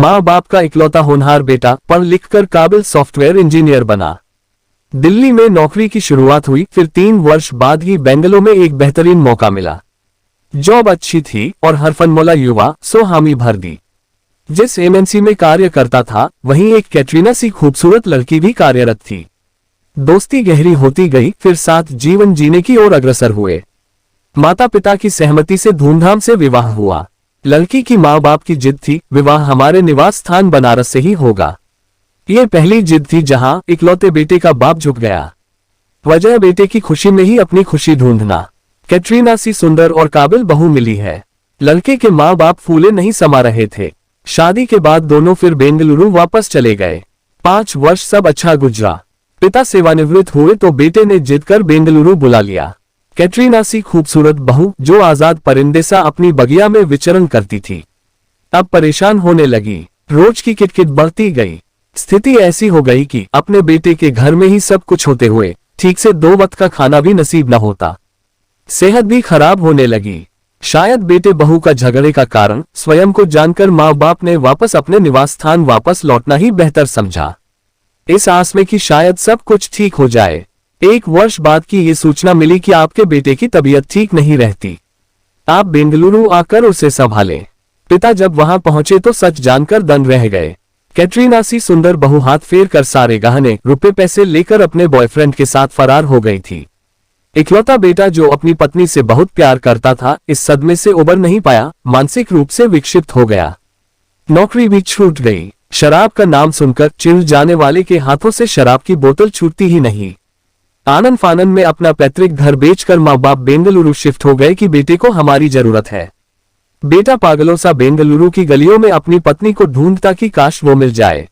माँ बाप का इकलौता होनहार बेटा पढ़ लिखकर काबिल सॉफ्टवेयर इंजीनियर बना। दिल्ली में नौकरी की शुरुआत हुई, फिर 3 वर्ष बाद ही बेंगलुरु में एक बेहतरीन मौका मिला। जॉब अच्छी थी और हर फनमौला युवा सो हामी भर दी। जिस एमएनसी में कार्य करता था वहीं एक कैटरीना सी खूबसूरत लड़की भी कार्यरत थी। दोस्ती गहरी होती गई, फिर साथ जीवन जीने की ओर अग्रसर हुए। माता पिता की सहमति से धूमधाम से विवाह हुआ। लड़की की माँ बाप की जिद थी, विवाह हमारे निवास स्थान बनारस से ही होगा। ये पहली जिद थी जहां इकलौते बेटे का बाप झुक गया। वजह बेटे की खुशी में ही अपनी खुशी ढूंढना। कैटरीना सी सुंदर और काबिल बहू मिली है। लड़के के माँ बाप फूले नहीं समा रहे थे। शादी के बाद दोनों फिर बेंगलुरु वापस चले गए। 5 वर्ष सब अच्छा गुजरा। पिता सेवानिवृत्त हुए तो बेटे ने जिद कर बेंगलुरु बुला लिया। कैटरीना सी खूबसूरत बहू जो आजाद परिंदे सा अपनी बगिया में विचरण करती थी, अब परेशान होने लगी। रोज की किटकिट बढ़ती गई। स्थिति ऐसी हो गई कि अपने बेटे के घर में ही सब कुछ होते हुए ठीक से 2 वक्त का खाना भी नसीब न होता। सेहत भी खराब होने लगी। शायद बेटे बहू का झगड़े का कारण स्वयं को जानकर माँ बाप ने वापस अपने निवास स्थान वापस लौटना ही बेहतर समझा, इस आस में कि शायद सब कुछ ठीक हो जाए। 1 वर्ष बाद की ये सूचना मिली कि आपके बेटे की तबीयत ठीक नहीं रहती, आप बेंगलुरु आकर उसे संभालें। पिता जब वहां पहुंचे तो सच जानकर दंग रह गए। कैटरीना सी सुंदर बहू हाथ फेर कर सारे गहने रुपए पैसे लेकर अपने बॉयफ्रेंड के साथ फरार हो गई थी। इकलौता बेटा जो अपनी पत्नी से बहुत प्यार करता था, इस सदमे से उबर नहीं पाया, मानसिक रूप से विक्षिप्त हो गया। नौकरी भी छूट गई। शराब का नाम सुनकर चिढ़ जाने वाले के हाथों से शराब की बोतल छूटती ही नहीं। आनंद फानन में अपना पैतृक घर बेचकर माँ बाप बेंगलुरु शिफ्ट हो गए कि बेटे को हमारी जरूरत है। बेटा पागलों सा बेंगलुरु की गलियों में अपनी पत्नी को ढूंढता कि काश वो मिल जाए।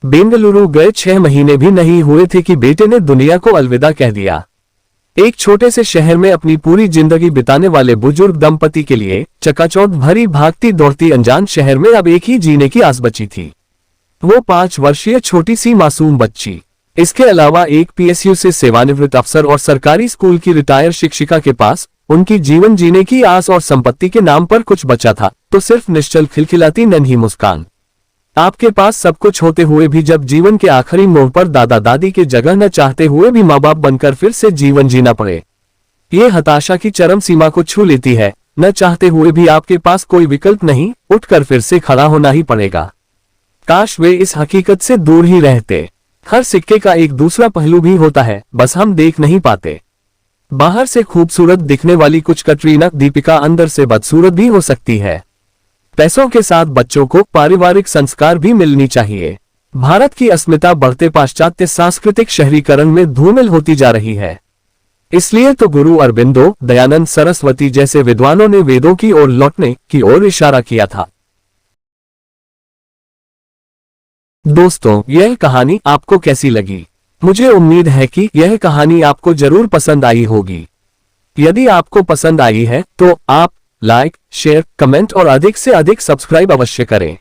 बेंगलुरु गए 6 महीने भी नहीं हुए थे कि बेटे ने दुनिया को अलविदा कह दिया। एक छोटे से शहर में अपनी पूरी जिंदगी बिताने वाले बुजुर्ग दंपति के लिए चकाचौंध भरी भागती दौड़ती अनजान शहर में अब एक ही जीने की आस बची थी, वो 5 वर्षीय छोटी सी मासूम बच्ची। इसके अलावा एक पीएसयू से सेवानिवृत्त अफसर और सरकारी स्कूल की रिटायर शिक्षिका के पास उनकी जीवन जीने की आस और संपत्ति के नाम पर कुछ बचा था तो सिर्फ निश्चल खिलखिलाती नन्ही मुस्कान। आपके पास सब कुछ होते हुए भी जब जीवन के आखिरी मोड़ पर दादा दादी के जगह न चाहते हुए भी माँ बाप बनकर फिर से जीवन जीना पड़े, ये हताशा की चरम सीमा को छू लेती है। न चाहते हुए भी आपके पास कोई विकल्प नहीं, उठकर फिर से खड़ा होना ही पड़ेगा। काश वे इस हकीकत से दूर ही रहते। हर सिक्के का एक दूसरा पहलू भी होता है, बस हम देख नहीं पाते। बाहर से खूबसूरत दिखने वाली कुछ कैटरीना दीपिका अंदर से बदसूरत भी हो सकती है। पैसों के साथ बच्चों को पारिवारिक संस्कार भी मिलनी चाहिए। भारत की अस्मिता बढ़ते पाश्चात्य सांस्कृतिक शहरीकरण में धूमिल होती जा रही है। इसलिए तो गुरु अरबिंदो, दयानंद सरस्वती जैसे विद्वानों ने वेदों की ओर लौटने की ओर इशारा किया था। दोस्तों, यह कहानी आपको कैसी लगी? मुझे उम्मीद है कि यह कहानी आपको जरूर पसंद आई होगी। यदि आपको पसंद आई है तो आप लाइक, शेयर, कमेंट और अधिक से अधिक सब्सक्राइब अवश्य करें।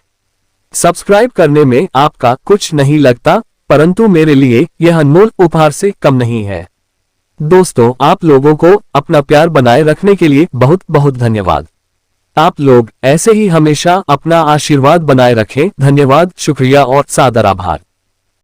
सब्सक्राइब करने में आपका कुछ नहीं लगता, परंतु मेरे लिए यह अनमोल उपहार से कम नहीं है। दोस्तों, आप लोगों को अपना प्यार बनाए रखने के लिए बहुत बहुत धन्यवाद। आप लोग ऐसे ही हमेशा अपना आशीर्वाद बनाए रखें। धन्यवाद, शुक्रिया और सादर आभार।